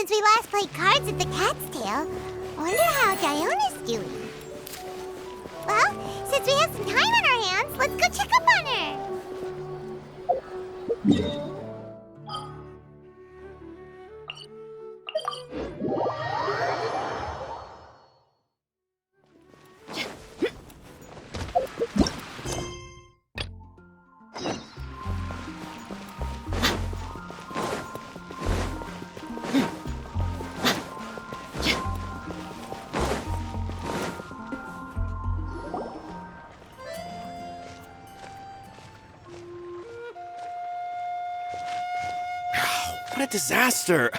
since we last played cards at the Cat's Tail. Wonder how Diona's doing. Well, since we have some time on our hands, let's go check up on her. What a disaster!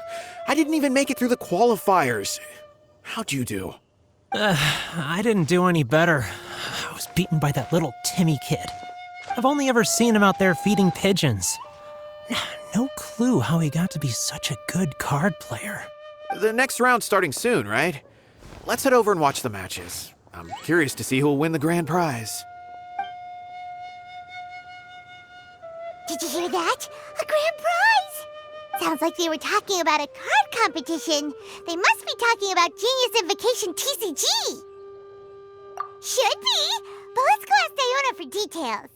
I didn't even make it through the qualifiers. How'd you do? I didn't do any better. I was beaten by that little Timmy kid. I've only ever seen him out there feeding pigeons. No clue how he got to be such a good card player. The next round's starting soon, right? Let's head over and watch the matches. I'm curious to see who'll win the grand prize. Did you hear that? A grand prize! Sounds like they were talking about a card competition. They must be talking about Genius Invocation TCG. Should be, but let's go ask Diona for details.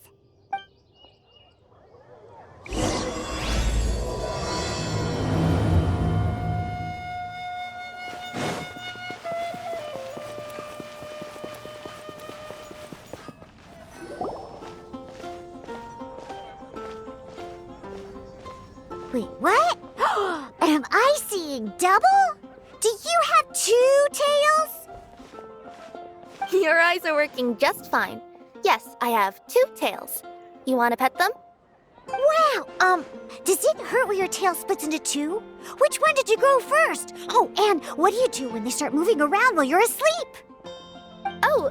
Wait, what? Am I seeing double? Do you have 2 tails? Your eyes are working just fine. Yes, I have 2 tails. You want to pet them? Wow, does it hurt when your tail splits into 2? Which one did you grow first? Oh, and what do you do when they start moving around while you're asleep? Oh,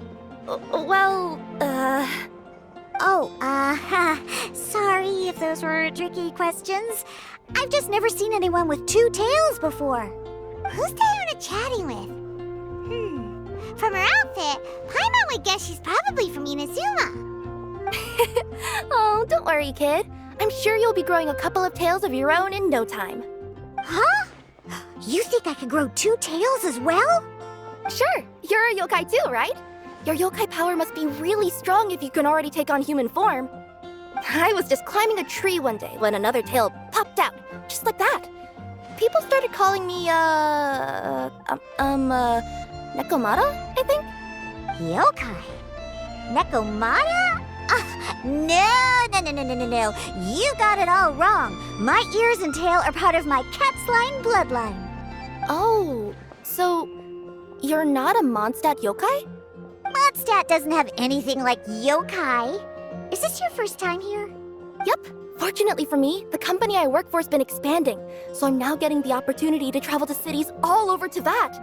well, sorry if those were tricky questions. I've just never seen anyone with 2 tails before. Who's Diona chatting with? From her outfit, Paimon would guess she's probably from Inazuma. Oh, don't worry, kid. I'm sure you'll be growing a couple of tails of your own in no time. Huh? You think I could grow 2 tails as well? Sure, you're a yokai too, right? Your yokai power must be really strong if you can already take on human form. I was just climbing a tree one day when another tail popped out, just like that. People started calling me, Nekomata, I think? Yokai? Nekomata? No. You got it all wrong. My ears and tail are part of my cat's line bloodline. Oh, so you're not a Mondstadt yokai? Mondstadt doesn't have anything like yokai. Is this your first time here? Yep. Fortunately for me, the company I work for has been expanding, so I'm now getting the opportunity to travel to cities all over Teyvat.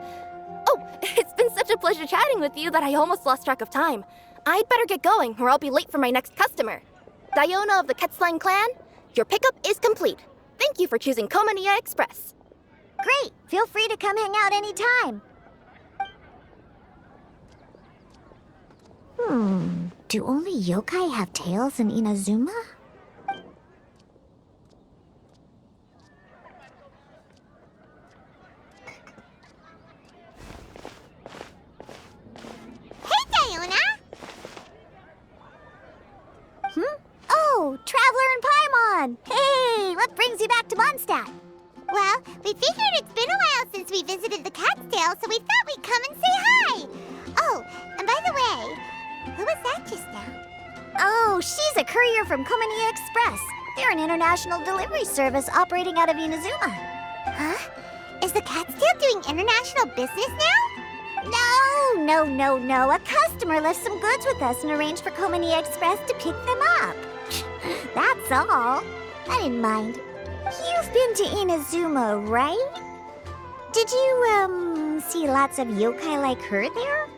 Oh, it's been such a pleasure chatting with you that I almost lost track of time. I'd better get going, or I'll be late for my next customer. Diona of the Quetzline clan, your pickup is complete. Thank you for choosing Komania Express. Great. Feel free to come hang out anytime. Do only yokai have tails in Inazuma? Hey, Diona! Oh, Traveler and Paimon! Hey, what brings you back to Mondstadt? Well, we figured it's been a while since we visited the Cat's Tail, so we thought we'd come and say hi. Oh, and by the way, who was that just now? Oh, she's a courier from Komania Express. They're an international delivery service operating out of Inazuma. Huh? Is the Cat's Tail doing international business now? No. A customer left some goods with us and arranged for Komania Express to pick them up. That's all. I didn't mind. You've been to Inazuma, right? Did you, see lots of yokai like her there?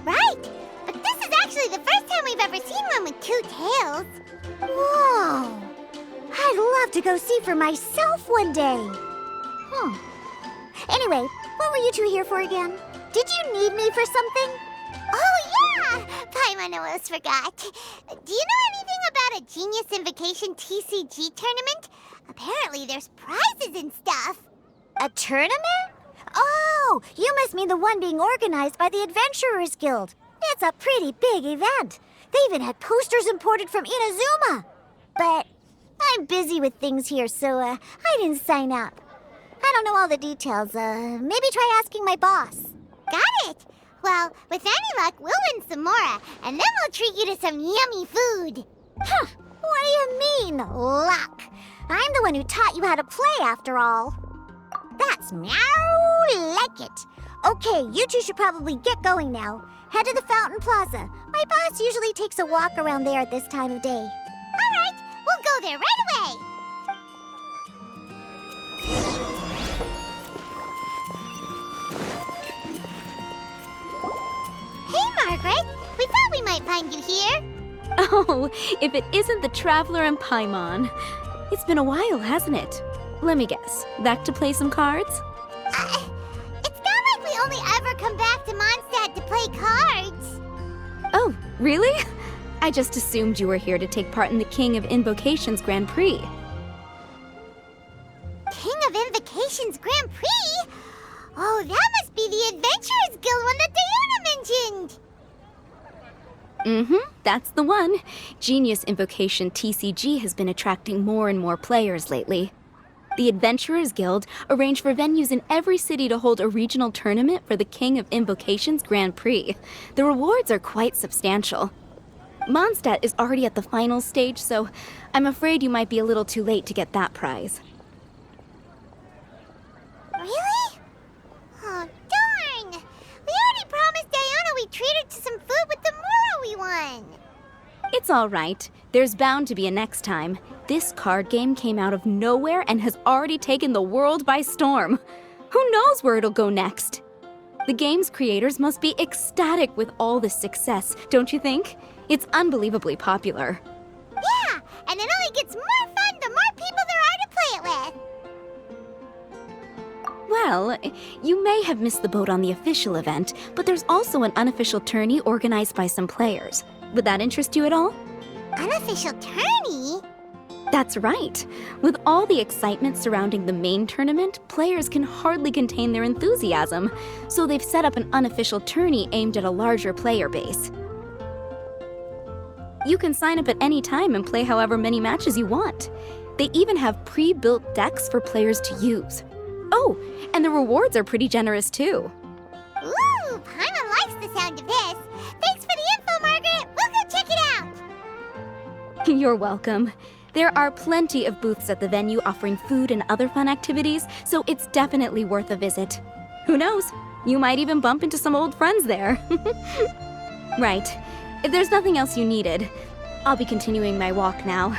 Right! But this is actually the first time we've ever seen one with 2 tails. Whoa! I'd love to go see for myself one day. Anyway, what were you 2 here for again? Did you need me for something? Oh, yeah! Paimon almost forgot. Do you know anything about a Genius Invocation TCG tournament? Apparently there's prizes and stuff. A tournament? Oh, you must mean the one being organized by the Adventurers Guild. It's a pretty big event. They even had posters imported from Inazuma. But I'm busy with things here, so I didn't sign up. I don't know all the details. Maybe try asking my boss. Got it. Well, with any luck, we'll win some more, and then we'll treat you to some yummy food. Huh. What do you mean, luck? I'm the one who taught you how to play, after all. That's meow like it. Okay, you two should probably get going now. Head to the Fountain Plaza. My boss usually takes a walk around there at this time of day. All right, we'll go there right away. Hey, Margaret. We thought we might find you here. Oh, if it isn't the Traveler and Paimon. It's been a while, hasn't it? Let me guess. Back to play some cards? It's not like we only ever come back to Mondstadt to play cards. Oh, really? I just assumed you were here to take part in the King of Invocations Grand Prix. King of Invocations Grand Prix? Oh, that must be the Adventurers Guild one that Diana mentioned. That's the one. Genius Invocation TCG has been attracting more and more players lately. The Adventurers Guild arranged for venues in every city to hold a regional tournament for the King of Invocations Grand Prix. The rewards are quite substantial. Mondstadt is already at the final stage, so I'm afraid you might be a little too late to get that prize. Really? Oh, darn! We already promised Diana we'd treat her to some food with the Moro we won. It's all right. There's bound to be a next time. This card game came out of nowhere and has already taken the world by storm. Who knows where it'll go next? The game's creators must be ecstatic with all this success, don't you think? It's unbelievably popular. Yeah, and it only gets more fun the more people there are to play it with. Well, you may have missed the boat on the official event, but there's also an unofficial tourney organized by some players. Would that interest you at all? Unofficial tourney? That's right. With all the excitement surrounding the main tournament, players can hardly contain their enthusiasm, so they've set up an unofficial tourney aimed at a larger player base. You can sign up at any time and play however many matches you want. They even have pre-built decks for players to use. Oh, and the rewards are pretty generous too. Ooh, Paimon likes the sound of this. Thanks for the info, Margaret. We'll go check it out. You're welcome. There are plenty of booths at the venue offering food and other fun activities, so it's definitely worth a visit. Who knows? You might even bump into some old friends there. Right. If there's nothing else you needed, I'll be continuing my walk now.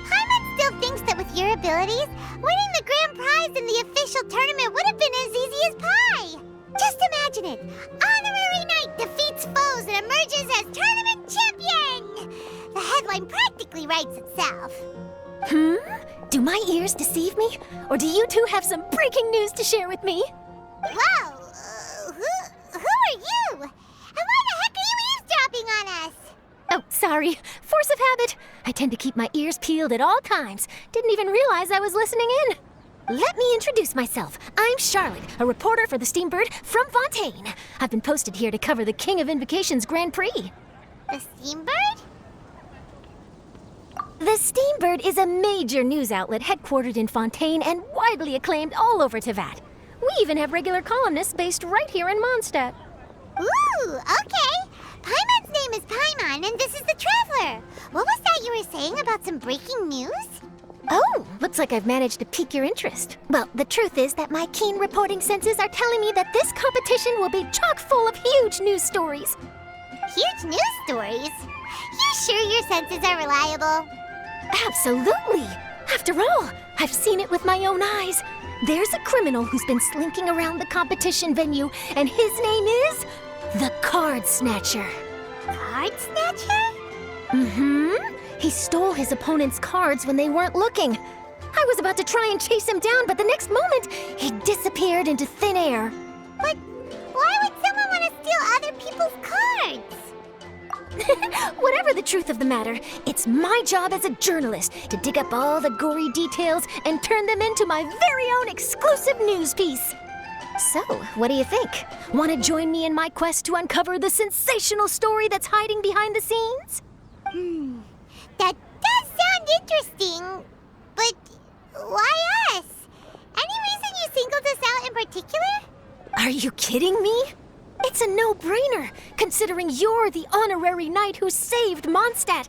Paimon still thinks that with your abilities, winning the grand prize in the official tournament would have been as easy as pie. Just imagine it. Honorary Knight defeats foes and emerges as tournament champion. The headline practically writes itself. Do my ears deceive me? Or do you two have some breaking news to share with me? Whoa, who are you? And why the heck are you eavesdropping on us? Oh, sorry. Force of habit. I tend to keep my ears peeled at all times. Didn't even realize I was listening in. Let me introduce myself. I'm Charlotte, a reporter for the Steambird from Fontaine. I've been posted here to cover the King of Invocations Grand Prix. The Steambird? The Steambird is a major news outlet headquartered in Fontaine and widely acclaimed all over Teyvat. We even have regular columnists based right here in Mondstadt. Ooh, okay. Paimon's name is Paimon, and this is the Traveler. What was that you were saying about some breaking news? Oh, looks like I've managed to pique your interest. Well, the truth is that my keen reporting senses are telling me that this competition will be chock full of huge news stories. Huge news stories? You sure your senses are reliable? Absolutely! After all, I've seen it with my own eyes. There's a criminal who's been slinking around the competition venue, and his name is the Card Snatcher. Card Snatcher? He stole his opponent's cards when they weren't looking. I was about to try and chase him down, but the next moment, he disappeared into thin air. But why would someone want to steal other people's cards? Whatever the truth of the matter, it's my job as a journalist to dig up all the gory details and turn them into my very own exclusive news piece. So, what do you think? Want to join me in my quest to uncover the sensational story that's hiding behind the scenes? That does sound interesting, but why us? Any reason you singled us out in particular? Are you kidding me? It's a no-brainer, considering you're the honorary knight who saved Mondstadt,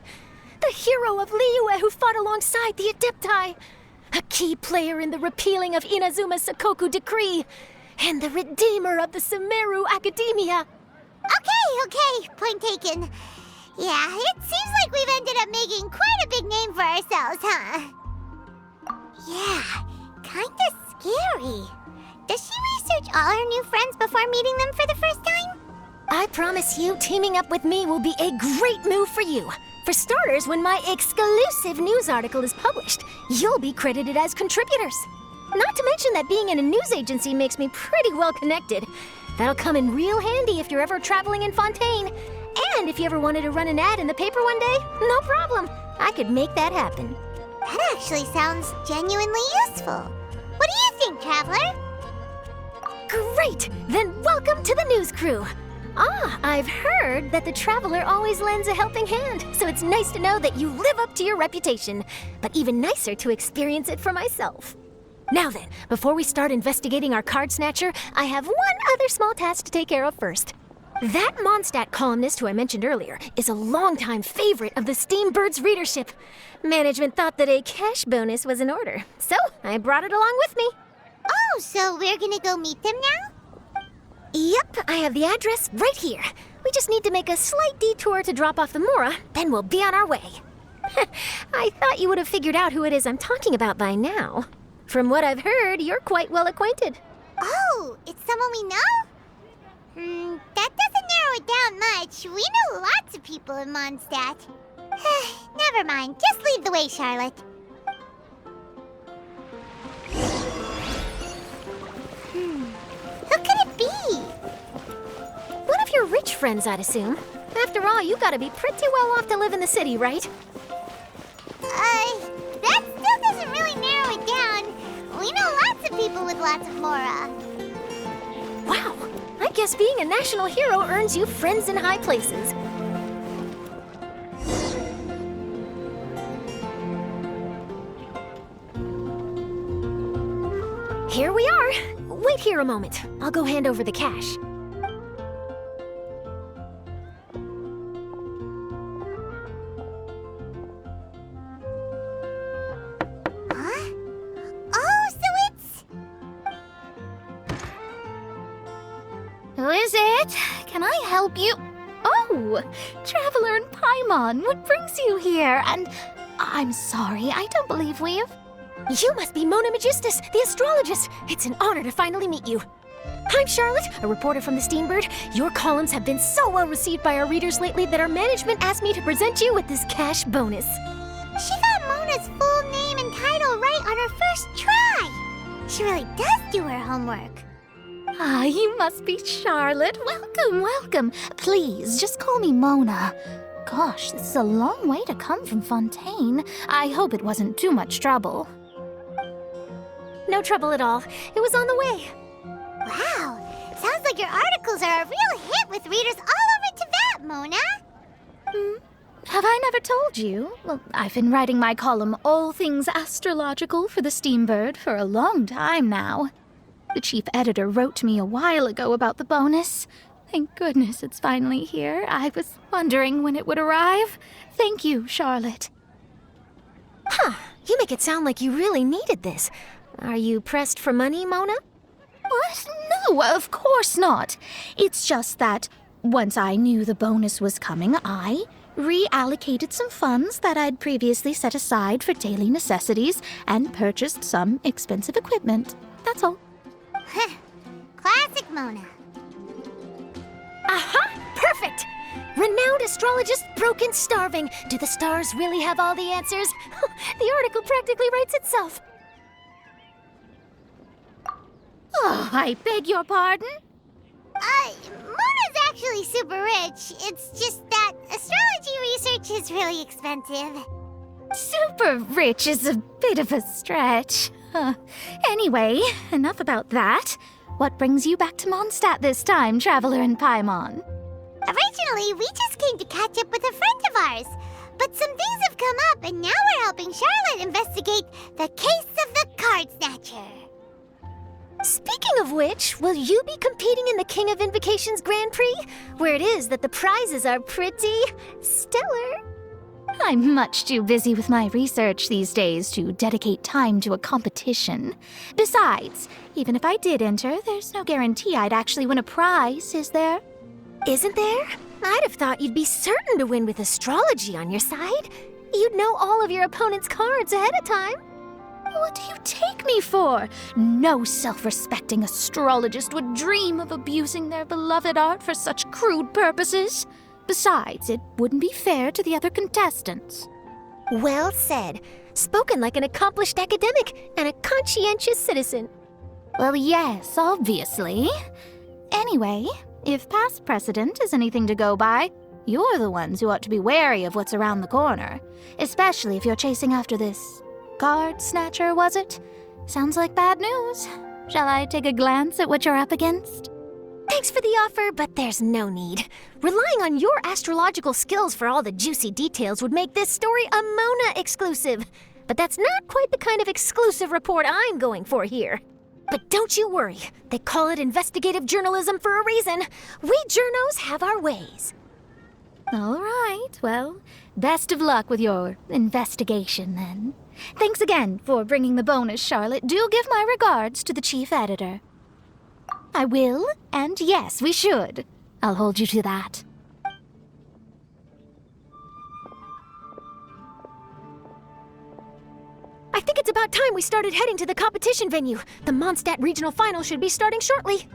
the hero of Liyue who fought alongside the Adepti, a key player in the repealing of Inazuma's Sakoku decree, and the redeemer of the Sumeru Academia. Okay, point taken. Yeah, it seems like we've ended up making quite a big name for ourselves, huh? Yeah, kinda scary. Does she research all her new friends before meeting them for the first time? I promise you, teaming up with me will be a great move for you. For starters, when my exclusive news article is published, you'll be credited as contributors. Not to mention that being in a news agency makes me pretty well connected. That'll come in real handy if you're ever traveling in Fontaine. And if you ever wanted to run an ad in the paper one day, no problem. I could make that happen. That actually sounds genuinely useful. What do you think, Traveler? Great! Then welcome to the news crew. I've heard that the Traveler always lends a helping hand, so it's nice to know that you live up to your reputation, but even nicer to experience it for myself. Now then, before we start investigating our card snatcher, I have one other small task to take care of first. That Mondstadt columnist who I mentioned earlier is a longtime favorite of the Steambird's readership. Management thought that a cash bonus was in order, so I brought it along with me. Oh, so we're gonna go meet them now? Yep, I have the address right here. We just need to make a slight detour to drop off the Mora, then we'll be on our way. I thought you would have figured out who it is I'm talking about by now. From what I've heard, you're quite well acquainted. Oh, it's someone we know? That doesn't narrow it down much. We know lots of people in Mondstadt. Never mind, just lead the way, Charlotte. Who could it be? One of your rich friends, I'd assume. After all, you gotta be pretty well off to live in the city, right? That still doesn't really narrow it down. We know lots of people with lots of Mora. Wow, I guess being a national hero earns you friends in high places. Here we are. Wait here a moment. I'll go hand over the cash. Huh? Oh, so it's... Who is it? Can I help you? Oh, Traveler and Paimon, what brings you here? And I'm sorry, I don't believe we've... You must be Mona Magistus, the astrologist. It's an honor to finally meet you. I'm Charlotte, a reporter from the Steambird. Your columns have been so well received by our readers lately that our management asked me to present you with this cash bonus. She got Mona's full name and title right on her first try. She really does do her homework. Ah, you must be Charlotte. Welcome, welcome. Please, just call me Mona. Gosh, this is a long way to come from Fontaine. I hope it wasn't too much trouble. No trouble at all. It was on the way. Wow, sounds like your articles are a real hit with readers all over Teyvat, Mona. Have I never told you? Well, I've been writing my column All Things Astrological for the Steambird for a long time now. The chief editor wrote to me a while ago about the bonus. Thank goodness it's finally here. I was wondering when it would arrive. Thank you, Charlotte. Huh, you make it sound like you really needed this. Are you pressed for money, Mona? What? No, of course not. It's just that once I knew the bonus was coming, I reallocated some funds that I'd previously set aside for daily necessities and purchased some expensive equipment. That's all. Classic Mona. Aha! Perfect! Renowned astrologist broken starving. Do the stars really have all the answers? The article practically writes itself. Oh, I beg your pardon? Mona's actually super rich. It's just that astrology research is really expensive. Super rich is a bit of a stretch. Anyway, enough about that. What brings you back to Mondstadt this time, Traveler in Paimon? Originally, we just came to catch up with a friend of ours. But some things have come up, and now we're helping Charlotte investigate the case of the Card Snatcher. Speaking of which, will you be competing in the King of Invocations Grand Prix? Where it is that the prizes are pretty stellar. I'm much too busy with my research these days to dedicate time to a competition. Besides, even if I did enter, there's no guarantee I'd actually win a prize, is there? Isn't there? I'd have thought you'd be certain to win with astrology on your side. You'd know all of your opponent's cards ahead of time. What do you take me for? No self-respecting astrologist would dream of abusing their beloved art for such crude purposes. Besides, it wouldn't be fair to the other contestants. Well said. Spoken like an accomplished academic and a conscientious citizen. Well, yes, obviously. Anyway, if past precedent is anything to go by, you're the ones who ought to be wary of what's around the corner. Especially if you're chasing after this card snatcher, was it? Sounds like bad news. Shall I take a glance at what you're up against? Thanks for the offer, but there's no need. Relying on your astrological skills for all the juicy details would make this story a Mona exclusive. But that's not quite the kind of exclusive report I'm going for here. But don't you worry. They call it investigative journalism for a reason. We journos have our ways. All right, well, best of luck with your investigation then. Thanks again for bringing the bonus, Charlotte. Do give my regards to the chief editor. I will, and yes, we should. I'll hold you to that. I think it's about time we started heading to the competition venue. The Mondstadt Regional Final should be starting shortly.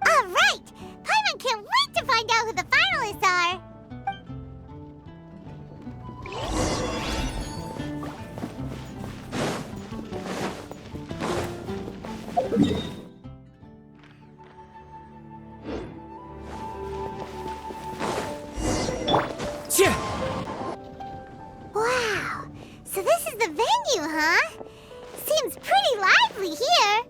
All right! Paimon can't wait to find out who the finalists are! Wow! So this is the venue, huh? Seems pretty lively here.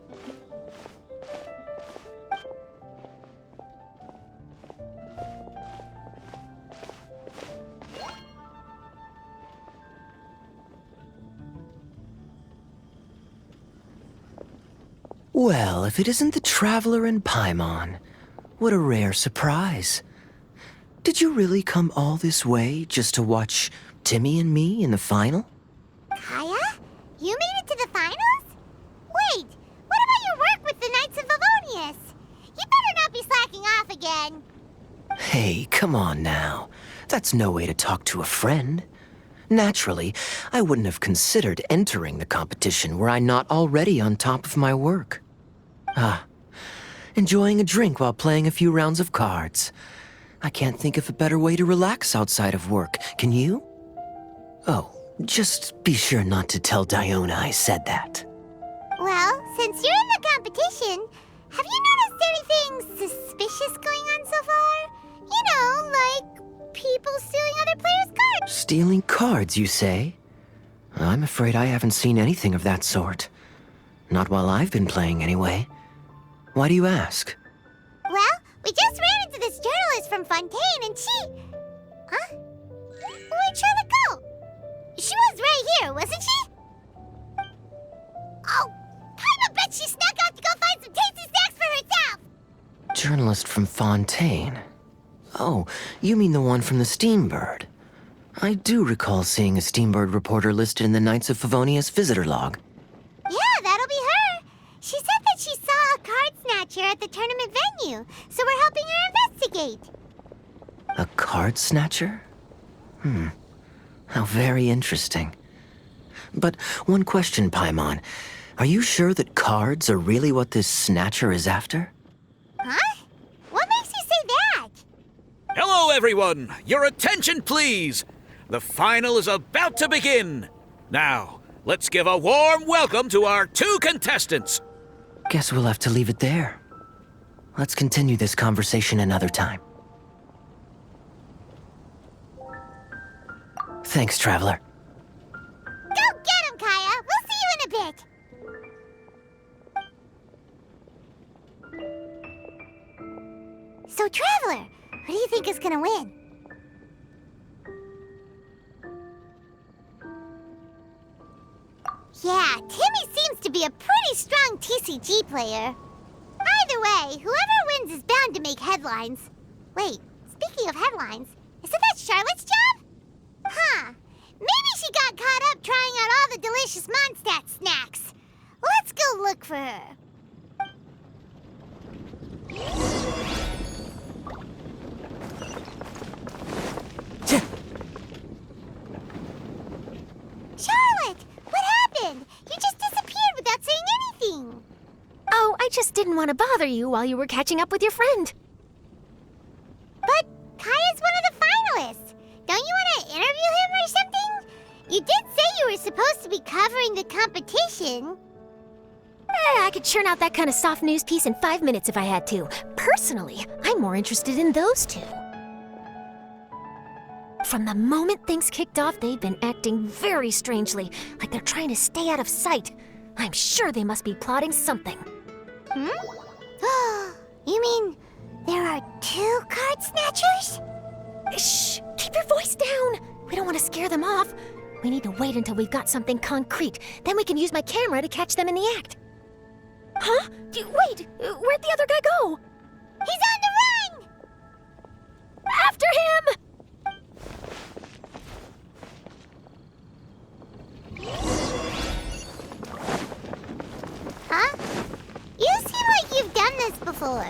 Well, if it isn't the Traveler in Paimon, what a rare surprise. Did you really come all this way just to watch Timmy and me in the final? Kaya? You made it to the finals? Wait, what about your work with the Knights of Favonius? You better not be slacking off again. Hey, come on now. That's no way to talk to a friend. Naturally, I wouldn't have considered entering the competition were I not already on top of my work. Enjoying a drink while playing a few rounds of cards. I can't think of a better way to relax outside of work, can you? Oh, just be sure not to tell Diona I said that. Well, since you're in the competition, have you noticed anything suspicious going on so far? You know, like people stealing other players' cards. Stealing cards, you say? I'm afraid I haven't seen anything of that sort. Not while I've been playing, anyway. Why do you ask? Well, we just ran into this journalist from Fontaine and she... Huh? Where'd Charlotte go? She was right here, wasn't she? Oh, I bet she snuck out to go find some tasty snacks for herself! Journalist from Fontaine. Oh, you mean the one from the Steambird. I do recall seeing a Steambird reporter listed in the Knights of Favonius visitor log. Yeah, that'll be her. She said that she saw a card snatcher at the tournament venue, so we're helping her investigate. A card snatcher? How very interesting. But one question, Paimon. Are you sure that cards are really what this snatcher is after? Huh? What makes you say that? Hello, everyone! Your attention, please! The final is about to begin! Now, let's give a warm welcome to our two contestants! Guess we'll have to leave it there. Let's continue this conversation another time. Thanks, Traveler. Go get him, Kaya! We'll see you in a bit! So, Traveler, who do you think is gonna win? Yeah, Timmy seems to be a pretty strong TCG player. Either way, whoever wins is bound to make headlines. Wait, speaking of headlines, isn't that Charlotte's job? Huh. Maybe she got caught up trying out all the delicious Mondstadt snacks. Let's go look for her. Charlotte! What happened? You just disappeared without saying anything. Oh, I just didn't want to bother you while you were catching up with your friend. But Kaya's one of the finalists. Don't you want to interview him or something? You did say you were supposed to be covering the competition. I could churn out that kind of soft news piece in 5 minutes if I had to. Personally, I'm more interested in those two. From the moment things kicked off, they've been acting very strangely, like they're trying to stay out of sight. I'm sure they must be plotting something. You mean there are 2 card snatchers? Shh! Keep your voice down! We don't want to scare them off. We need to wait until we've got something concrete. Then we can use my camera to catch them in the act. Huh? Wait! Where'd the other guy go? He's on the run! After him! Huh? You seem like you've done this before.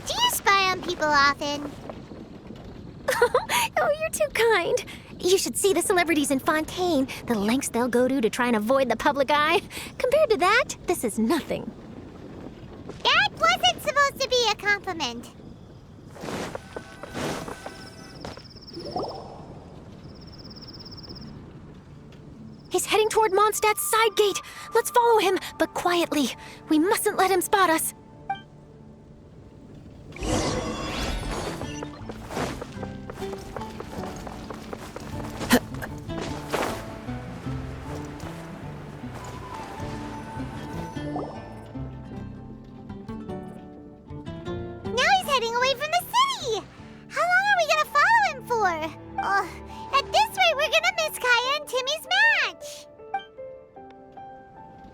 Do you spy on people often? Oh, you're too kind. You should see the celebrities in Fontaine, the lengths they'll go to try and avoid the public eye. Compared to that, this is nothing. That wasn't supposed to be a compliment. He's heading toward Mondstadt's side gate. Let's follow him, but quietly. We mustn't let him spot us. Now he's heading away from the city! How long are we gonna follow him for? At this rate, we're gonna miss Kaya and Timmy's match!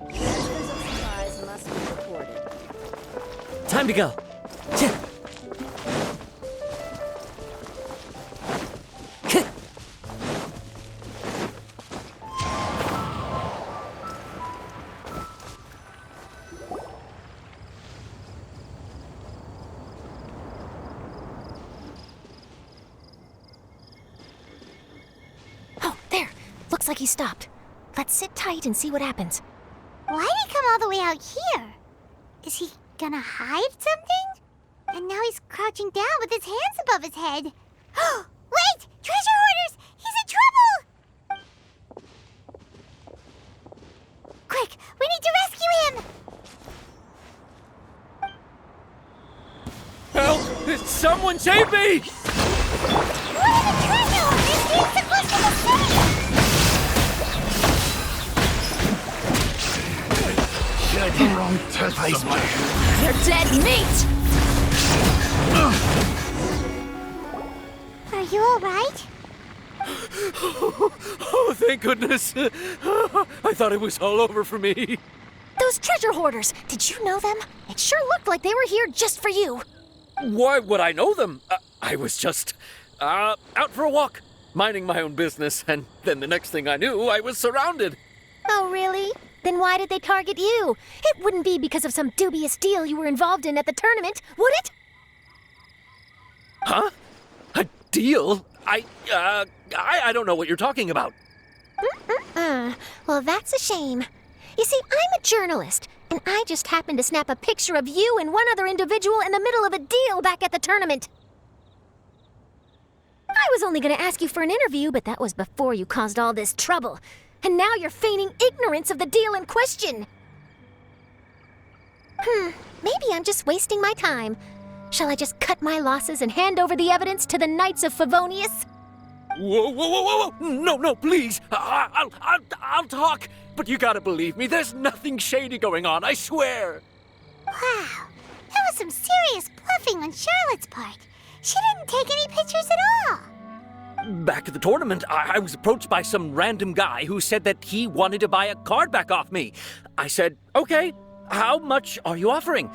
Transfers of supplies must be reported. Time to go. Oh, there. Looks like he stopped. Let's sit tight and see what happens. Why'd he come all the way out here? Is he gonna hide something? And now he's crouching down with his hands above his head. Wait! Treasure hoarders! He's in trouble! Quick! We need to rescue him! Help! Someone save me! What are the treasure hoarders being supposed to the city? The wrong test subject. They're dead meat! Are you alright? Oh, thank goodness. I thought it was all over for me. Those treasure hoarders, did you know them? It sure looked like they were here just for you. Why would I know them? I was just out for a walk, minding my own business, and then the next thing I knew, I was surrounded. Oh, really? Then why did they target you? It wouldn't be because of some dubious deal you were involved in at the tournament, would it? Huh? A deal? I don't know what you're talking about. Well, that's a shame. You see, I'm a journalist, and I just happened to snap a picture of you and one other individual in the middle of a deal back at the tournament. I was only going to ask you for an interview, but that was before you caused all this trouble. And now you're feigning ignorance of the deal in question. Maybe I'm just wasting my time. Shall I just cut my losses and hand over the evidence to the Knights of Favonius? Whoa, whoa, whoa, whoa, whoa! No, no, please! I'll talk! But you gotta believe me, there's nothing shady going on, I swear! Wow, that was some serious bluffing on Charlotte's part. She didn't take any pictures at all. Back at the tournament, I was approached by some random guy who said that he wanted to buy a card back off me. I said, okay, how much are you offering?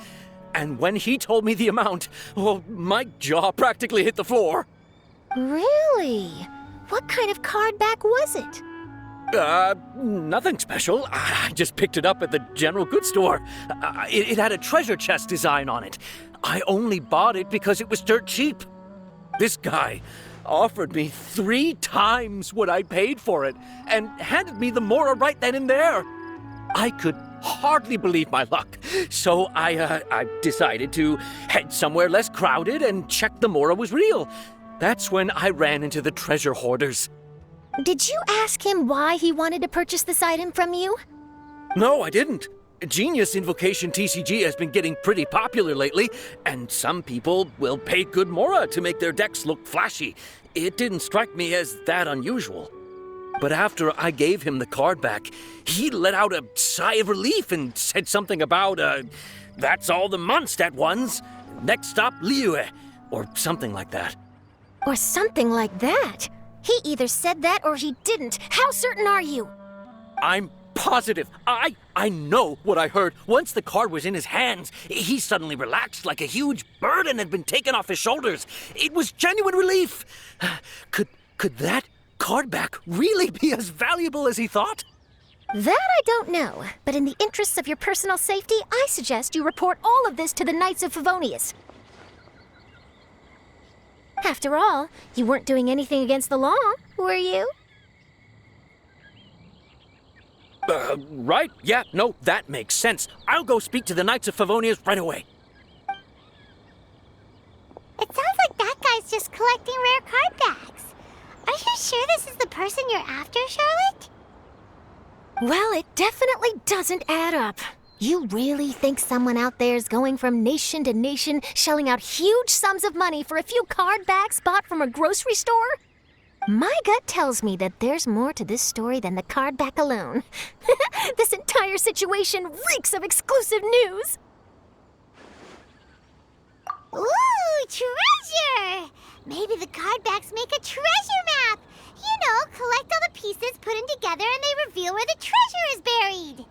And when he told me the amount, oh, my jaw practically hit the floor. Really? What kind of card back was it? Nothing special. I just picked it up at the general goods store. It had a treasure chest design on it. I only bought it because it was dirt cheap. This guy offered me 3 times what I paid for it and handed me the Mora right then and there. I could hardly believe my luck, so I decided to head somewhere less crowded and check the Mora was real. That's when I ran into the treasure hoarders. Did you ask him why he wanted to purchase this item from you? No, I didn't. Genius Invocation TCG has been getting pretty popular lately, and some people will pay good Mora to make their decks look flashy. It didn't strike me as that unusual. But after I gave him the card back, he let out a sigh of relief and said something about, that's all the Mondstadt ones. Next stop, Liyue, or something like that. Or something like that? He either said that or he didn't. How certain are you? I'm positive. I know what I heard. Once the card was in his hands, he suddenly relaxed like a huge burden had been taken off his shoulders. It was genuine relief. Could that card back really be as valuable as he thought? That I don't know, but in the interests of your personal safety, I suggest you report all of this to the Knights of Favonius. After all, you weren't doing anything against the law, were you? Right? Yeah, no, that makes sense. I'll go speak to the Knights of Favonius right away. It sounds like that guy's just collecting rare card backs. Are you sure this is the person you're after, Charlotte? Well, it definitely doesn't add up. You really think someone out there is going from nation to nation, shelling out huge sums of money for a few card backs bought from a grocery store? My gut tells me that there's more to this story than the card back alone. This entire situation reeks of exclusive news! Ooh, treasure! Maybe the card backs make a treasure map! You know, collect all the pieces, put them together, and they reveal where the treasure is buried!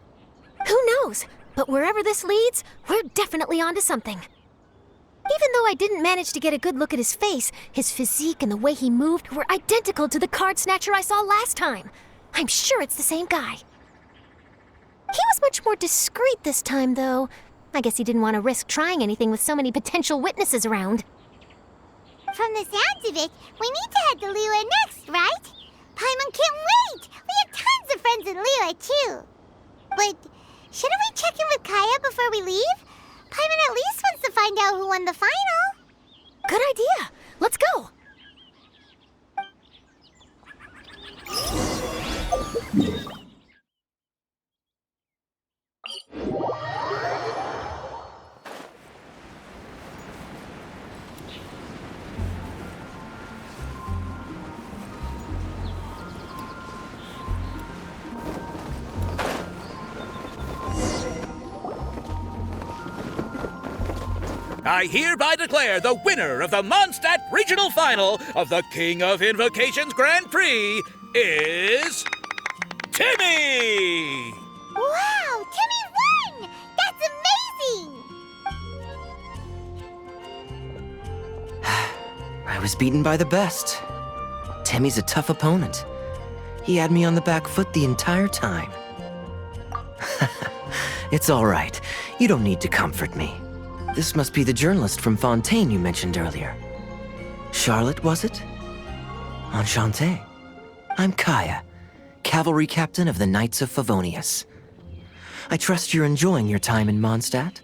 Who knows? But wherever this leads, we're definitely onto something. Even though I didn't manage to get a good look at his face, his physique and the way he moved were identical to the card snatcher I saw last time. I'm sure it's the same guy. He was much more discreet this time, though. I guess he didn't want to risk trying anything with so many potential witnesses around. From the sounds of it, we need to head to Liyue next, right? Paimon can't wait! We have tons of friends in Liyue, too. But shouldn't we check in with Kaya before we leave? Paimon at least wants to find out who won the final. Good idea. Let's go. I hereby declare the winner of the Mondstadt Regional Final of the King of Invocations Grand Prix is Timmy! Wow, Timmy won! That's amazing! I was beaten by the best. Timmy's a tough opponent. He had me on the back foot the entire time. It's all right. You don't need to comfort me. This must be the journalist from Fontaine you mentioned earlier. Charlotte, was it? Enchanté. I'm Kaya, cavalry captain of the Knights of Favonius. I trust you're enjoying your time in Mondstadt?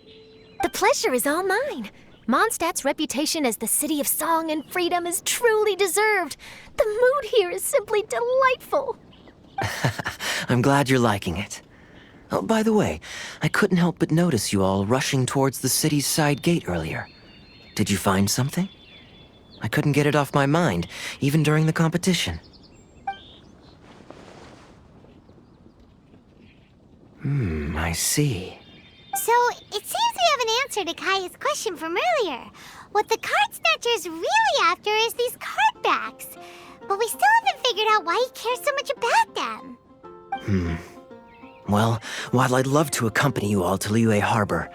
The pleasure is all mine. Mondstadt's reputation as the city of song and freedom is truly deserved. The mood here is simply delightful. I'm glad you're liking it. Oh, by the way, I couldn't help but notice you all rushing towards the city's side gate earlier. Did you find something? I couldn't get it off my mind, even during the competition. I see. So, it seems we have an answer to Kaya's question from earlier. What the card snatcher's really after is these card backs. But we still haven't figured out why he cares so much about them. Well, while I'd love to accompany you all to Liyue Harbor,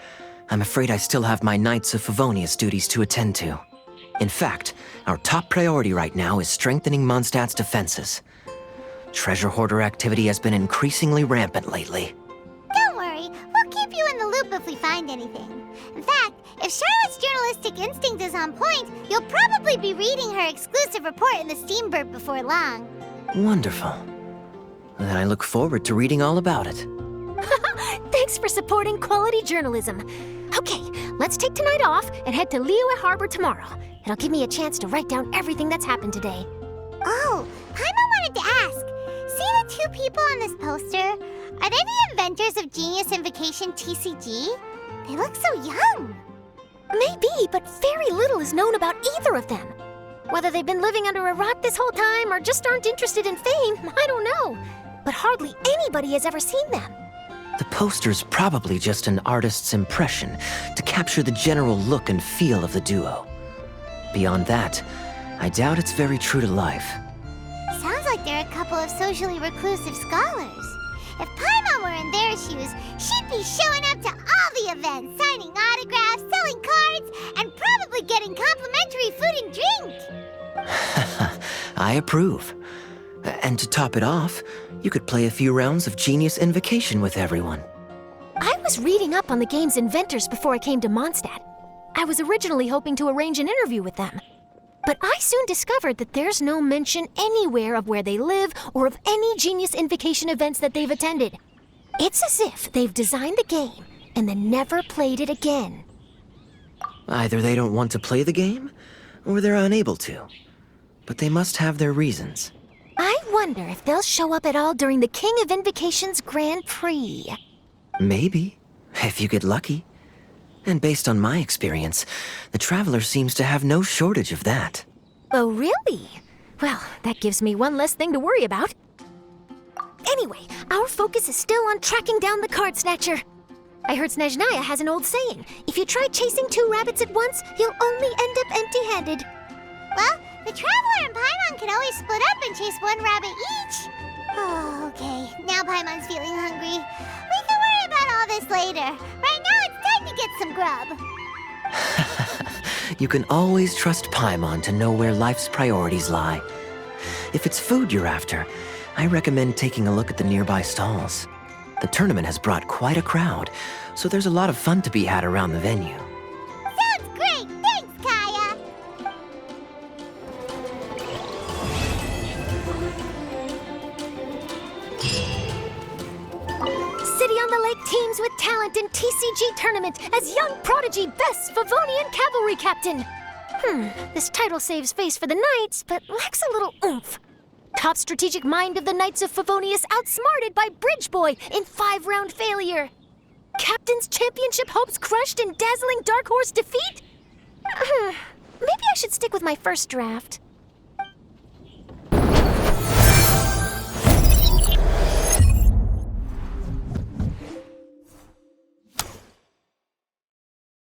I'm afraid I still have my Knights of Favonius duties to attend to. In fact, our top priority right now is strengthening Mondstadt's defenses. Treasure hoarder activity has been increasingly rampant lately. Don't worry, we'll keep you in the loop if we find anything. In fact, if Charlotte's journalistic instinct is on point, you'll probably be reading her exclusive report in the Steambird before long. Wonderful. Then I look forward to reading all about it. Thanks for supporting quality journalism. Okay, let's take tonight off and head to Liyue Harbor tomorrow. It'll give me a chance to write down everything that's happened today. Oh, Paimon wanted to ask. See the two people on this poster? Are they the inventors of Genius Invocation TCG? They look so young. Maybe, but very little is known about either of them. Whether they've been living under a rock this whole time or just aren't interested in fame, I don't know. But hardly anybody has ever seen them. The poster's probably just an artist's impression to capture the general look and feel of the duo. Beyond that, I doubt it's very true to life. Sounds like they're a couple of socially reclusive scholars. If Paimon were in their shoes, she'd be showing up to all the events, signing autographs, selling cards, and probably getting complimentary food and drink. I approve. And to top it off, you could play a few rounds of Genius Invocation with everyone. I was reading up on the game's inventors before I came to Mondstadt. I was originally hoping to arrange an interview with them. But I soon discovered that there's no mention anywhere of where they live or of any Genius Invocation events that they've attended. It's as if they've designed the game and then never played it again. Either they don't want to play the game, or they're unable to. But they must have their reasons. I wonder if they'll show up at all during the King of Invocation's Grand Prix. Maybe, if you get lucky. And based on my experience, the Traveler seems to have no shortage of that. Oh, really? Well, that gives me one less thing to worry about. Anyway, our focus is still on tracking down the card snatcher. I heard Snezhnaya has an old saying. If you try chasing two rabbits at once, you'll only end up empty-handed. Well, the Traveler and Paimon can always split up and chase one rabbit each. Oh, okay. Now Paimon's feeling hungry. We can worry about all this later. Right now, it's time to get some grub. You can always trust Paimon to know where life's priorities lie. If it's food you're after, I recommend taking a look at the nearby stalls. The tournament has brought quite a crowd, so there's a lot of fun to be had around the venue. Sounds great! Thanks, Kaya! City on the Lake teams with talent in TCG tournament as young prodigy Best Favonian Cavalry Captain. This title saves face for the Knights, but lacks a little oomph. Top strategic mind of the Knights of Favonius outsmarted by Bridge Boy in 5-round failure. Captain's championship hopes crushed in dazzling Dark Horse defeat? Maybe I should stick with my first draft.